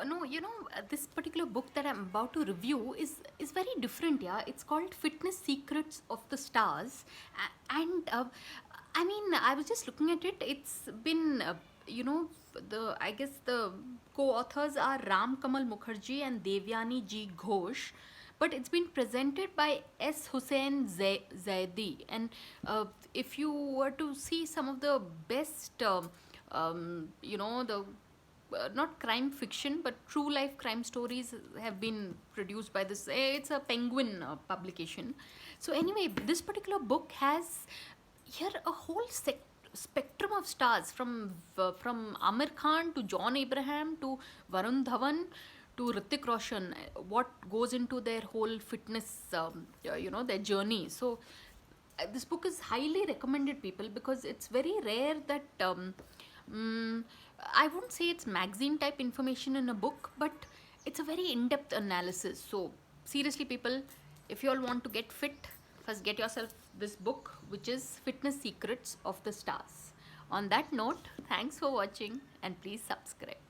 no, this particular book that I'm about to review is very different. Yeah, it's called Fitness Secrets of the Stars, and I mean, I was just looking at it. It's been, the I guess the co-authors are Ram Kamal Mukherjee and Devyani G Ghosh, but it's been presented by S. Hussain Zaidi. And if you were to see some of the best, the not crime fiction but true life crime stories have been produced by this. It's a Penguin publication. So anyway, this particular book has here a whole spectrum of stars, from Amir Khan to John Abraham to Varun Dhawan to Hrithik Roshan, what goes into their whole fitness, their journey. So this book is highly recommended, people, because it's very rare that mm, I won't say it's magazine type information in a book, but it's a very in-depth analysis. So seriously, people, if you all want to get fit, first get yourself this book, which is Fitness Secrets of the Stars. On that note, thanks for watching and please subscribe.